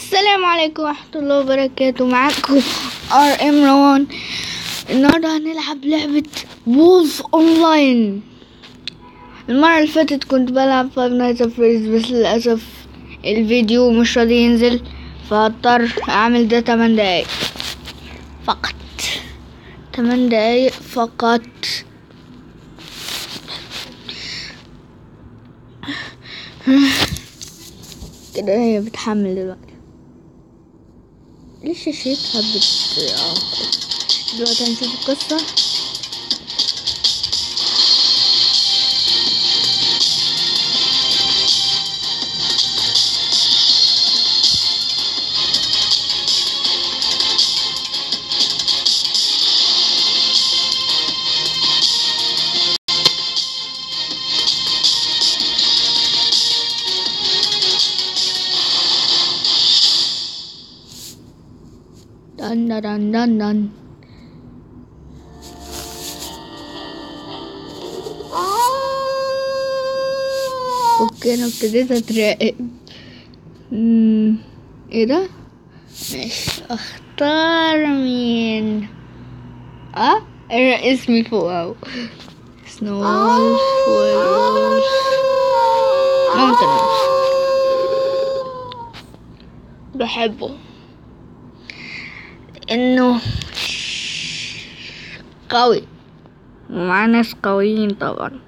السلام عليكم ورحمة الله وبركاته. معاكم RM روان. النهاردة هنلعب لعبة وولف اونلاين. المرة اللي فاتت كنت بلعب فايف نايتس ات فريديز، بس للأسف الفيديو مش راضي ينزل، فاضطر اعمل ده 8 دقايق فقط. 8 دقايق فقط. كده هي بتحمل دلوقتي. ليش شاشتها دلوقتي هنشوف القصة. دن دن دن دن. اوكي انا ابتديت اتراقب. ايه ده؟ ماشي، اختار مين؟ اسمي فوق اهو. سنولف وولف ماونتن. بحبه انه قوي ومع ناس قويين طبعا.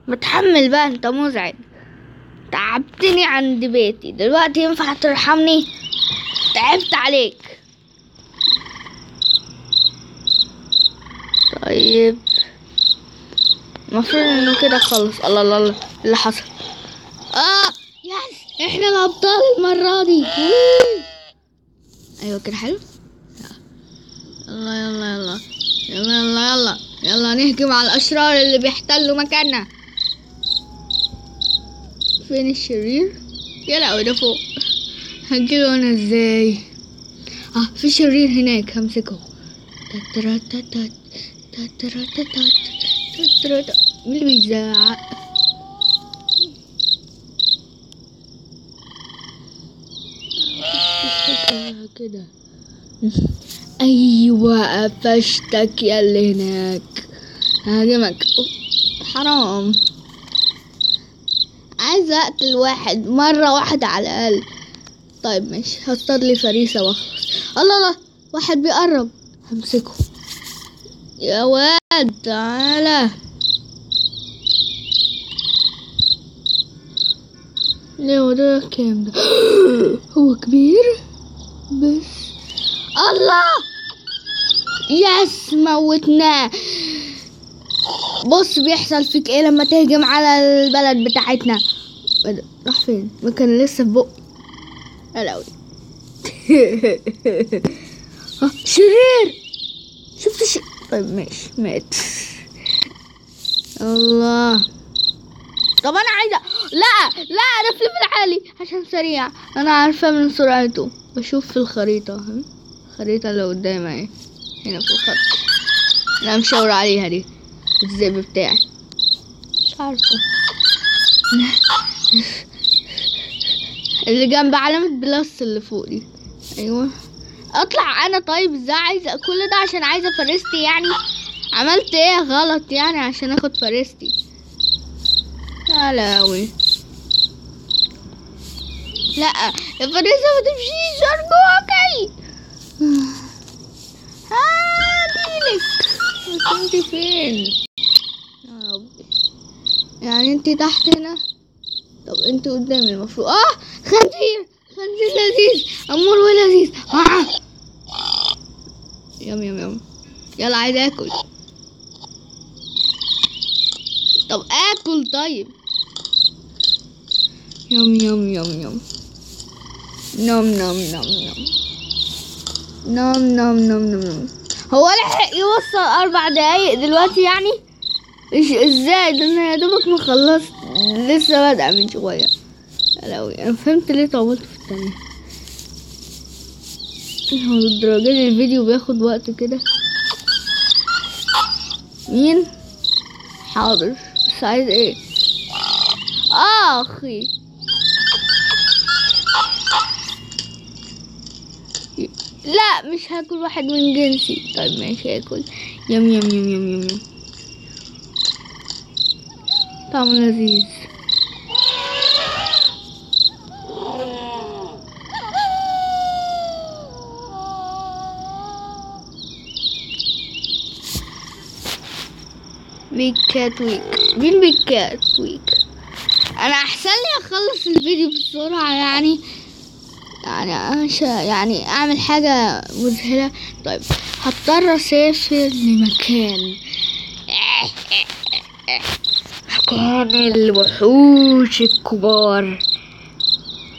بتحمل بقى، انت مزعج، تعبتني عند بيتي دلوقتي، ينفع ترحمني؟ تعبت عليك. طيب المفروض انه كده خلص. الله الله الله اللي حصل. يس، احنا الابطال المرة دي. ايوه كده حلو. يلا يلا يلا يلا يلا يلا يلا نهجم على الاشرار اللي بيحتلوا مكاننا. فين الشرير؟ يا لهوي ده فوق. هجيله انا ازاي؟ في شرير هناك، همسكه. مين اللي بيزعق؟ كده. ايوه قفشتك يا اللي هناك، هاجمك. حرام، عايزه اقتل واحد مره واحده على الاقل. طيب ماشي، هصطاد لي فريسه واخلص. الله الله، واحد بيقرب، همسكه. يا واد تعالى. ليه هو ده كام ده؟ هو كبير بس. الله يس، موتناه. بص بيحصل فيك ايه لما تهجم على البلد بتاعتنا. راح فين؟ ما كان لسه في بقي. قلوي. شرير، شفت طيب ماشي، مات. الله. طب انا عايزه، لا انا في ليفل عالي عشان سريع. انا عارفه من سرعته، بشوف في الخريطه. الخريطه اللي قدامي اهي، هنا في الخط اللي انا مشاور عليها دي، الذئب بتاعي. مش عارفه اللي جنب علامه بلس اللي فوق دي. ايوه اطلع انا. طيب ازاي عايزه كل ده عشان عايزه فرستي؟ يعني عملت ايه غلط يعني عشان اخد فرستي؟ يا لهوي. لا يا فريسة ما تمشيش ارجوكي. هاديلك. بس انت فين يا ربي؟ يعني انت تحت هنا؟ طب انت قدامي المفروض. خنزير لذيذ، امور ولذيذ. يم يم يم. يلا عايز اكل. طب اكل. طيب يم يم يم يم. نم نم نم نم نم نم نم نم. هو لحق يوصل 4 دقايق دلوقتي يعني؟ ازاي ده؟ انا يا دوبك ما خلصت، لسه بادئه من شويه. لوي انا فهمت ليه طولت في الثانيه. هو الدرجه دي الفيديو بياخد وقت كده؟ مين؟ حاضر، بس عايز ايه؟ اخي لا مش هاكل واحد من جنسي. طيب ماشي هاكل. يم يم يم يم يم يم. طعمه لذيذ. بيج كات ويك. مين بيج كات ويك؟ انا احسن لي اخلص الفيديو بسرعة يعني يعني اعمل حاجة مذهلة. طيب هضطر اسافر لمكان مكان الوحوش الكبار،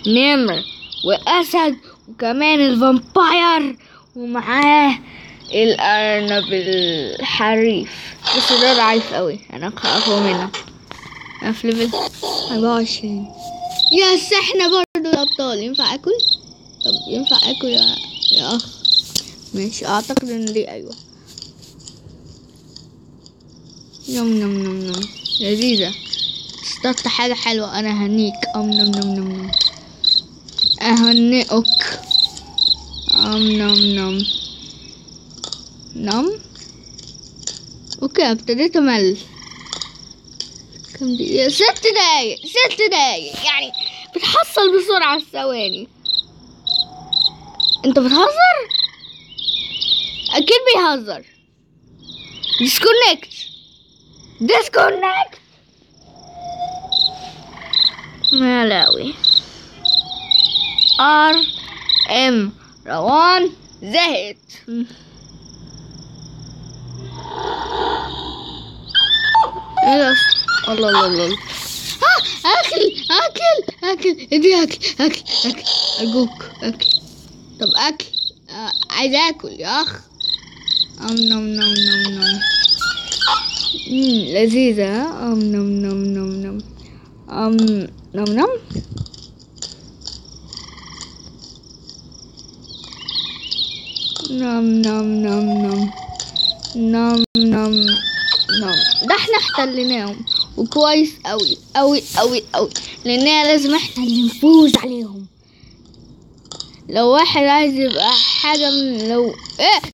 نمر واسد وكمان الفامباير ومعاه الارنب الحريف. بس ده ضعيف قوي، انا خافه منه. انا في ليفل 24. يس احنا برضو الابطال. ينفع اكل؟ طب ينفع اكل يا اخ؟ ماشي اعتقد ان دي ايوه. نم نم نم نم. لذيذة. اصطدت حاجة حلوة. انا هنيك. نم نم نم نم. اهنئك. نم نم نم. اوكي ابتديت امل. كم دقيقة؟ 6 دقايق. 6 دقايق يعني بتحصل بسرعة الثواني. انت بتهزر؟ اكيد بيهزر. ديسكونكت. ملاوي. ام روان زهقت. ايه ده؟ الله الله الله. اكل ادي اكل ارجوك اكل. طب اكل. عايز اكل يا اخ. نم نم نم نم. لذيذة. نم نم نم نم. نم نم. نم نم نم نم نم نم نم. ده احنا احتلناهم وكويس قوي قوي قوي قوي، لاننا لازم احنا اللي نفوز عليهم. لو واحد عايز يبقى حاجة من لو ايه